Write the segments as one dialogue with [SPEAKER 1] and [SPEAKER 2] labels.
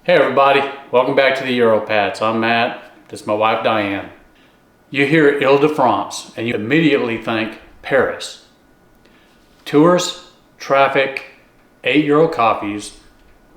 [SPEAKER 1] Hey everybody, welcome back to the Europats. I'm Matt, this is my wife Diane. You hear Île-de-France and you immediately think Paris. Tourists, traffic, €8 coffees,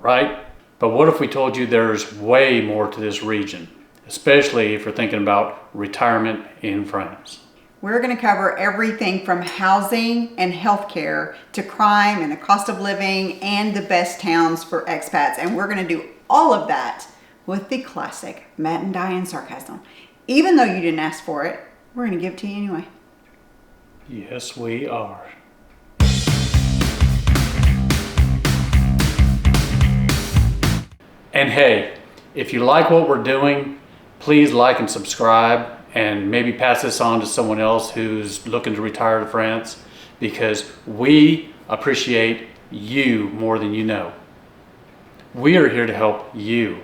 [SPEAKER 1] right? But what if we told you there's way more to this region, especially if you're thinking about retirement in France?
[SPEAKER 2] We're going to cover everything from housing and healthcare to crime and the cost of living and the best towns for expats. And we're going to do all of that with the classic Matt and Diane sarcasm. Even though you didn't ask for it, we're going to give it to you anyway.
[SPEAKER 1] Yes, we are. And hey, if you like what we're doing, please like and subscribe and maybe pass this on to someone else who's looking to retire to France, because we appreciate you more than you know. We are here to help you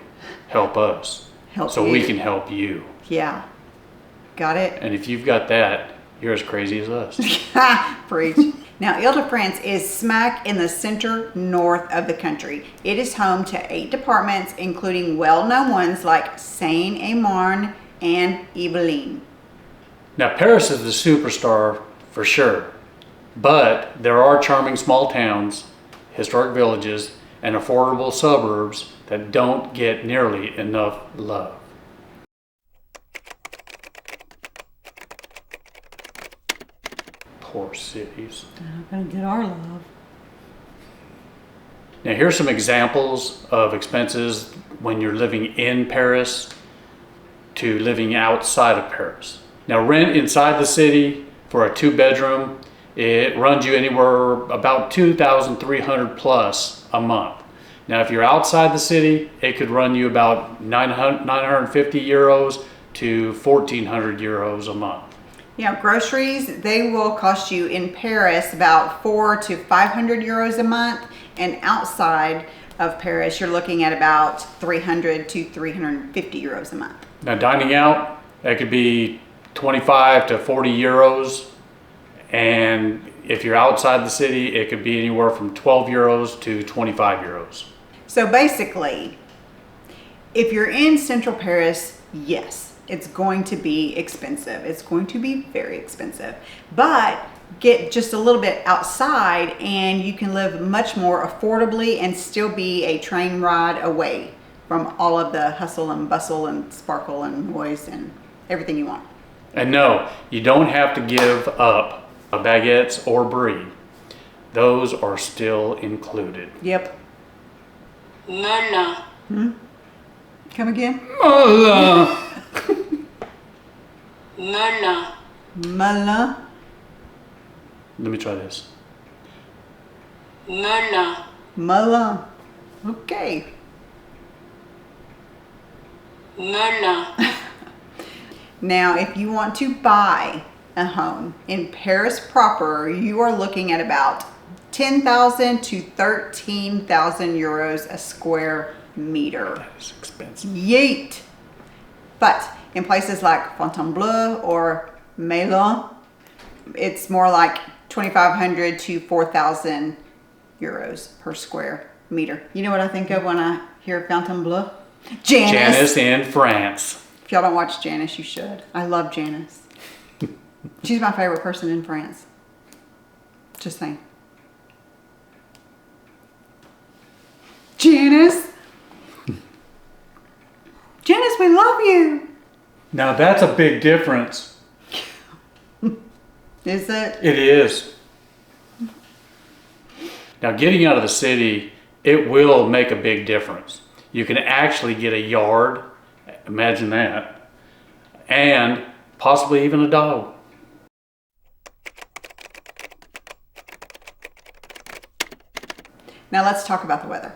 [SPEAKER 1] help us, so we can help you.
[SPEAKER 2] Yeah, got it?
[SPEAKER 1] And if you've got that, you're as crazy as us.
[SPEAKER 2] Preach. Now, Île-de-France is smack in the center north of the country. It is home to 8 departments, including well-known ones like Seine-et-Marne and Yvelines.
[SPEAKER 1] Now, Paris is the superstar for sure, but there are charming small towns, historic villages, and affordable suburbs that don't get nearly enough love. Poor cities.
[SPEAKER 2] They're not gonna get our love.
[SPEAKER 1] Now here's some examples of expenses when you're living in Paris to living outside of Paris. Now, rent inside the city for a 2-bedroom, it runs you anywhere about 2,300 plus a month. Now, if you're outside the city, it could run you about 950 euros to 1,400 euros a month.
[SPEAKER 2] Yeah, groceries, they will cost you in Paris about 400 to 500 euros a month, and outside of Paris, you're looking at about 300 to 350 euros a month.
[SPEAKER 1] Now, dining out, that could be 25 to 40 euros. And if you're outside the city, it could be anywhere from 12 euros to 25 euros.
[SPEAKER 2] So basically, if you're in central Paris, yes, it's going to be expensive. It's going to be very expensive. But get just a little bit outside and you can live much more affordably and still be a train ride away from all of the hustle and bustle and sparkle and noise and everything you want.
[SPEAKER 1] And no, you don't have to give up baguettes or brie. Those are still included.
[SPEAKER 2] Yep.
[SPEAKER 3] Melun.
[SPEAKER 2] Come again?
[SPEAKER 1] Melun.
[SPEAKER 3] Melun.
[SPEAKER 2] Melun.
[SPEAKER 1] Let me try this.
[SPEAKER 3] Melun.
[SPEAKER 2] Melun. Okay.
[SPEAKER 3] Melun.
[SPEAKER 2] Now, if you want to buy a home in Paris proper, you are looking at about 10,000 to 13,000 euros a square meter.
[SPEAKER 1] That is expensive.
[SPEAKER 2] Yeet! But in places like Fontainebleau or Melun, it's more like 2,500 to 4,000 euros per square meter. You know what I think of when I hear Fontainebleau?
[SPEAKER 1] Janice in France.
[SPEAKER 2] If y'all don't watch Janice, you should. I love Janice. She's my favorite person in France. Just saying. Janice! Janice, we love you!
[SPEAKER 1] Now that's a big difference.
[SPEAKER 2] Is it?
[SPEAKER 1] It is. Now, getting out of the city, it will make a big difference. You can actually get a yard, imagine that, and possibly even a dog.
[SPEAKER 2] Now let's talk about the weather.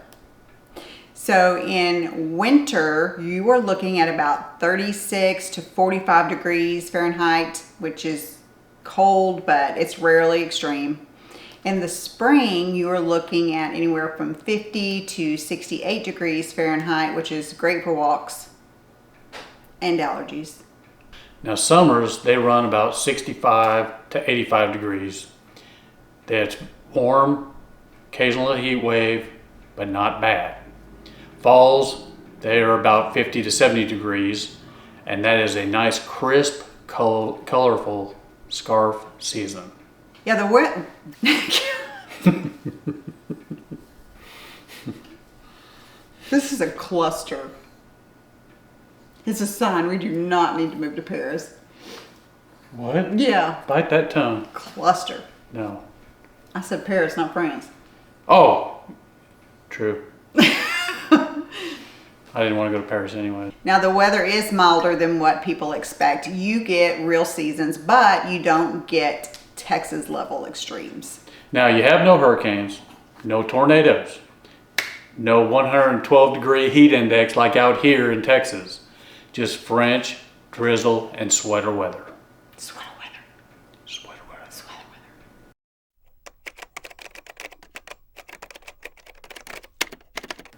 [SPEAKER 2] So in winter, you are looking at about 36 to 45 degrees Fahrenheit, which is cold, but it's rarely extreme. In the spring, you are looking at anywhere from 50 to 68 degrees Fahrenheit, which is great for walks and allergies.
[SPEAKER 1] Now summers, they run about 65 to 85 degrees. That's warm, occasional heat wave, but not bad. Falls, They are about 50 to 70 degrees, and that is a nice, crisp, colorful scarf season.
[SPEAKER 2] Yeah, the wet. This is a cluster. It's a sign we do not need to move to Paris.
[SPEAKER 1] What?
[SPEAKER 2] Yeah,
[SPEAKER 1] Bite that tongue.
[SPEAKER 2] cluster.
[SPEAKER 1] No.
[SPEAKER 2] I said Paris, not France.
[SPEAKER 1] Oh, true. I didn't want to go to Paris anyway.
[SPEAKER 2] Now the weather is milder than what people expect. You get real seasons, but you don't get Texas level extremes.
[SPEAKER 1] Now you have no hurricanes, no tornadoes, no 112 degree heat index like out here in Texas. Just French, drizzle, and sweater weather.
[SPEAKER 2] Sweater weather.
[SPEAKER 1] Sweater weather.
[SPEAKER 2] Sweater weather.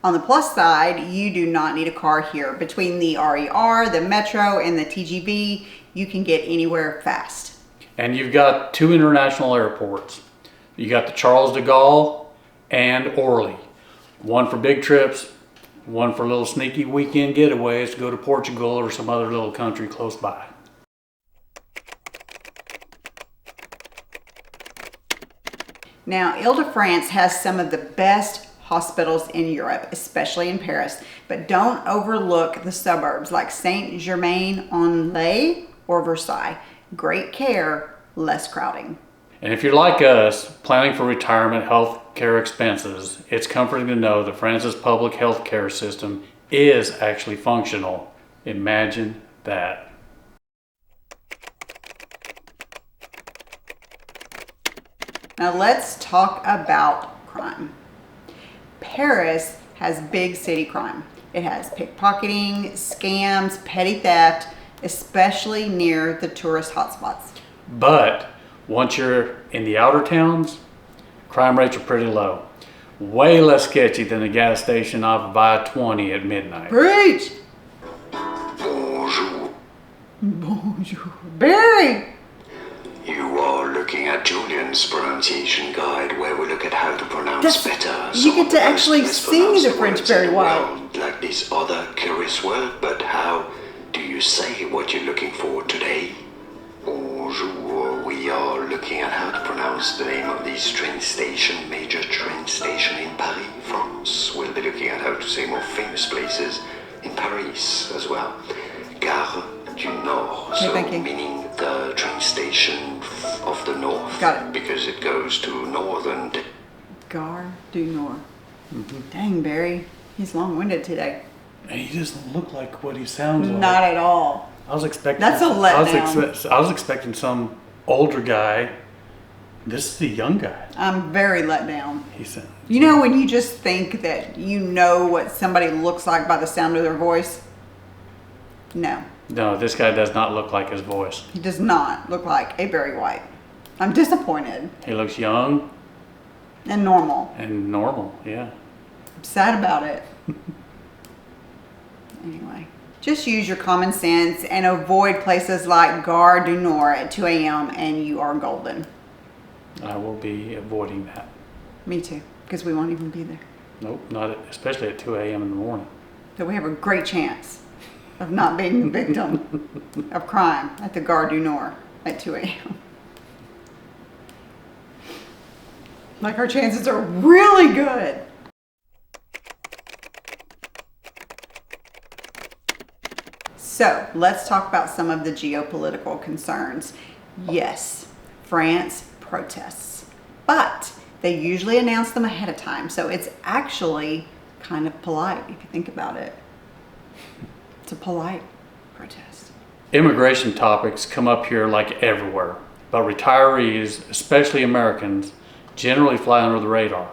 [SPEAKER 2] On the plus side, you do not need a car here. Between the RER, the Metro, and the TGV, you can get anywhere fast.
[SPEAKER 1] And you've got 2 international airports. You got the Charles de Gaulle and Orly. One for big trips, one for little sneaky weekend getaways to go to Portugal or some other little country close by.
[SPEAKER 2] Now, Île-de-France has some of the best hospitals in Europe, especially in Paris, but don't overlook the suburbs like Saint-Germain-en-Laye or Versailles. Great care, less crowding.
[SPEAKER 1] And if you're like us, planning for retirement health care expenses, it's comforting to know that France's public health care system is actually functional. Imagine that.
[SPEAKER 2] Now let's talk about crime. Paris has big city crime. It has pickpocketing, scams, petty theft, especially near the tourist hotspots.
[SPEAKER 1] But once you're in the outer towns, crime rates are pretty low. Way less sketchy than a gas station off of I-20 at midnight.
[SPEAKER 2] Preach!
[SPEAKER 4] Bonjour.
[SPEAKER 2] Bonjour. Barry!
[SPEAKER 4] You are looking at Julian's pronunciation guide, where we look at how to pronounce
[SPEAKER 2] That's-
[SPEAKER 4] better.
[SPEAKER 2] you
[SPEAKER 4] some
[SPEAKER 2] get
[SPEAKER 4] of
[SPEAKER 2] to
[SPEAKER 4] the most
[SPEAKER 2] actually
[SPEAKER 4] mispronounced
[SPEAKER 2] see the French
[SPEAKER 4] words in
[SPEAKER 2] Barry
[SPEAKER 4] the
[SPEAKER 2] White.
[SPEAKER 4] world, like this other curious word, but how do you say what you're looking for today? Bonjour. We are looking at how to pronounce the name of this train station, major train station in Paris, France. We'll be looking at how to say more famous places in Paris as well. Gare du Nord,
[SPEAKER 2] Okay,
[SPEAKER 4] so
[SPEAKER 2] thank you.
[SPEAKER 4] meaning the train station of the north.
[SPEAKER 2] Got it.
[SPEAKER 4] Because it goes to northern.
[SPEAKER 2] Gare du Nord. Dang, Barry. He's long-winded today.
[SPEAKER 1] And he doesn't look like what he sounds like.
[SPEAKER 2] Not at all.
[SPEAKER 1] I was expecting.
[SPEAKER 2] That's a letdown.
[SPEAKER 1] I was expecting some older guy. This is the young guy.
[SPEAKER 2] I'm very let down.
[SPEAKER 1] He said.
[SPEAKER 2] You know when you just think that you know what somebody looks like by the sound of their voice? No,
[SPEAKER 1] No, this guy does not look like his voice.
[SPEAKER 2] he does not look like a Barry White. I'm disappointed
[SPEAKER 1] He looks young
[SPEAKER 2] and normal.
[SPEAKER 1] and normal. Yeah.
[SPEAKER 2] I'm sad about it. Anyway, just use your common sense and avoid places like Gare du Nord at 2 a.m. and you are golden.
[SPEAKER 1] I will be avoiding that.
[SPEAKER 2] Me too, because we won't even be there.
[SPEAKER 1] Nope, especially at 2 a.m. in the morning.
[SPEAKER 2] So we have a great chance of not being the victim of crime at the Gare du Nord at 2 a.m. Like our chances are really good. So let's talk about some of the geopolitical concerns. Yes, France protests, but they usually announce them ahead of time. So it's actually kind of polite if you think about it. It's a polite protest.
[SPEAKER 1] Immigration topics come up here like everywhere, but retirees, especially Americans, generally fly under the radar.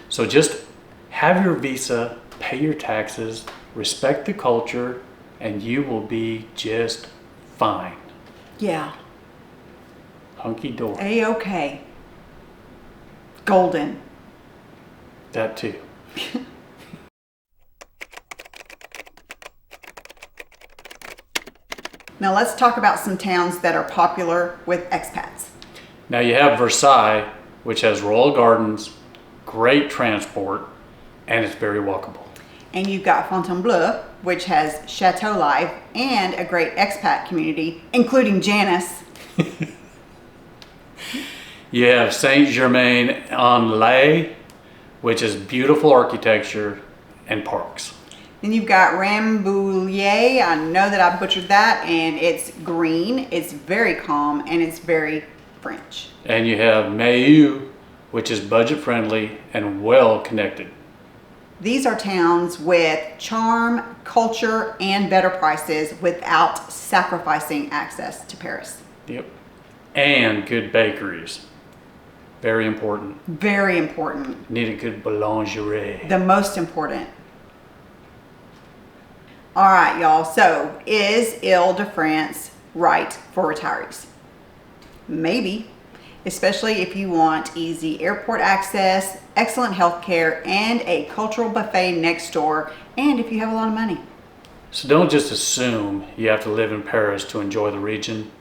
[SPEAKER 1] So just have your visa, pay your taxes, respect the culture, and you will be just fine.
[SPEAKER 2] Yeah,
[SPEAKER 1] Hunky dory.
[SPEAKER 2] A-okay. Golden.
[SPEAKER 1] That too.
[SPEAKER 2] Now let's talk about some towns that are popular with expats.
[SPEAKER 1] Now you have Versailles, which has royal gardens, great transport, and it's very walkable.
[SPEAKER 2] And you've got Fontainebleau, which has chateau life and a great expat community, including Janice.
[SPEAKER 1] You have Saint-Germain-en-Laye, which is beautiful architecture and parks.
[SPEAKER 2] Then you've got Rambouillet. I know that I butchered that, and it's green, it's very calm, and it's very French.
[SPEAKER 1] And you have Mailloux, which is budget friendly and well connected.
[SPEAKER 2] These are towns with charm, culture, and better prices without sacrificing access to Paris.
[SPEAKER 1] Yep. And good bakeries. Very important.
[SPEAKER 2] Very important.
[SPEAKER 1] Need a good boulangerie.
[SPEAKER 2] The most important. All right, y'all. So, is Île-de-France right for retirees? Maybe, especially if you want easy airport access, excellent health care, and a cultural buffet next door, and if you have a lot of money.
[SPEAKER 1] So don't just assume you have to live in Paris to enjoy the region.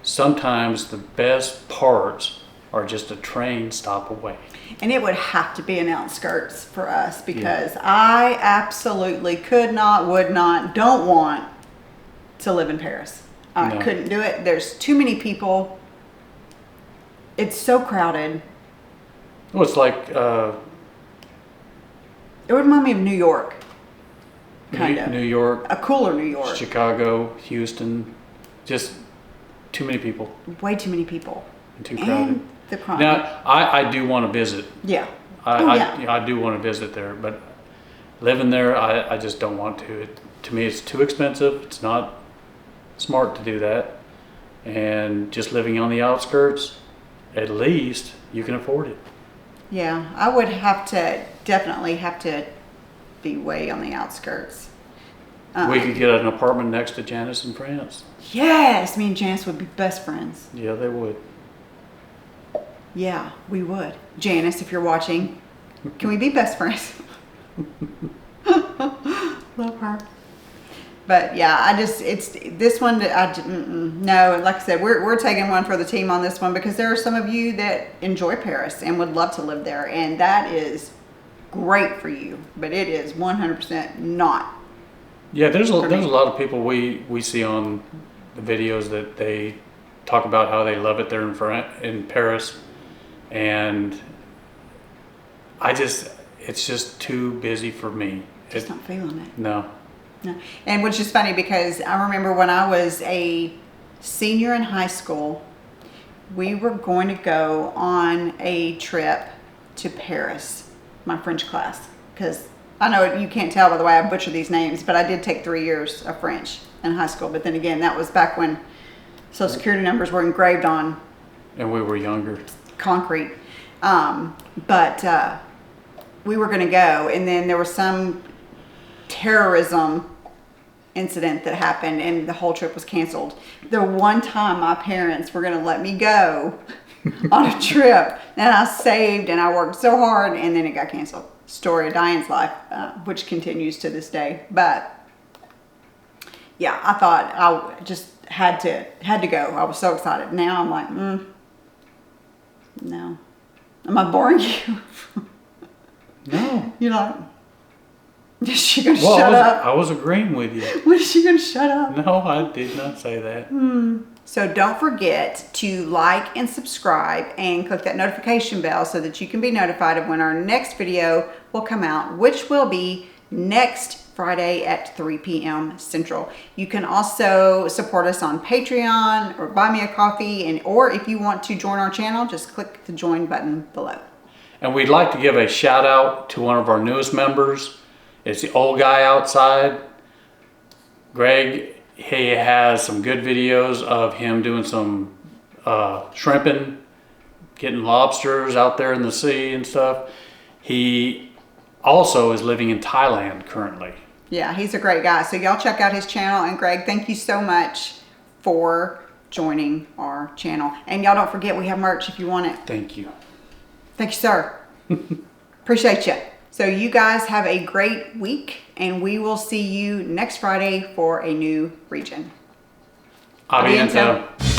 [SPEAKER 1] Sometimes the best parts are just a train stop away.
[SPEAKER 2] And it would have to be an outskirts for us because I absolutely could not, would not, don't want to live in Paris. I couldn't do it. There's too many people. It's so crowded.
[SPEAKER 1] Well, it's like
[SPEAKER 2] It would remind me of New York. Kind of.
[SPEAKER 1] New York,
[SPEAKER 2] A cooler New York.
[SPEAKER 1] Chicago, Houston, just too many people
[SPEAKER 2] Way too many people.
[SPEAKER 1] and too crowded.
[SPEAKER 2] And the crime.
[SPEAKER 1] Now, I do want to visit.
[SPEAKER 2] Yeah.
[SPEAKER 1] I do want to visit there, but living there, I just don't want to. To me, it's too expensive. It's not smart to do that. And just living on the outskirts, at least you can afford it.
[SPEAKER 2] Yeah, I would definitely have to be way on the outskirts.
[SPEAKER 1] We could get an apartment next to Janice in France.
[SPEAKER 2] Yes, me and Janice would be best friends.
[SPEAKER 1] Yeah, they would.
[SPEAKER 2] Yeah, we would. Janice, if you're watching, can we be best friends? Love her. But yeah, it's this one that no, like I said, we're taking one for the team on this one because there are some of you that enjoy Paris and would love to live there, and that is great for you, but it is 100% not.
[SPEAKER 1] Yeah, there's a lot of people we see on the videos that they talk about how they love it there in Paris, and it's just too busy for me.
[SPEAKER 2] Just not feeling it.
[SPEAKER 1] No.
[SPEAKER 2] No. And which is funny because I remember when I was a senior in high school, we were going to go on a trip to Paris, my French class, because I know you can't tell by the way I butcher these names, but I did take 3 years of French in high school. But then again, that was back when Social Security numbers were engraved on
[SPEAKER 1] And we were younger.
[SPEAKER 2] concrete. But we were going to go, and then there was some terrorism incident that happened, and the whole trip was canceled. The one time my parents were going to let me go on a trip, and I saved and I worked so hard, and then it got canceled. Story of Diane's life, which continues to this day. But yeah, I thought I just had to go. I was so excited. Now I'm like, no. Am I boring you?
[SPEAKER 1] No.
[SPEAKER 2] You're like, is she going to shut up?
[SPEAKER 1] I was agreeing with you.
[SPEAKER 2] When is she going to shut up?
[SPEAKER 1] No, I did not say that.
[SPEAKER 2] So don't forget to like and subscribe and click that notification bell so that you can be notified of when our next video will come out, which will be next Friday at 3 p.m. Central. You can also support us on Patreon or buy me a coffee, or if you want to join our channel, just click the join button below.
[SPEAKER 1] And we'd like to give a shout out to one of our newest members. It's the old guy outside, Greg. He has some good videos of him doing some shrimping, getting lobsters out there in the sea and stuff. He also is living in Thailand currently.
[SPEAKER 2] Yeah, he's a great guy. So y'all check out his channel. And Greg, thank you so much for joining our channel. And y'all don't forget, we have merch if you want it.
[SPEAKER 1] Thank you.
[SPEAKER 2] Thank you, sir. Appreciate you. So you guys have a great week, and we will see you next Friday for a new region.
[SPEAKER 1] A bientôt.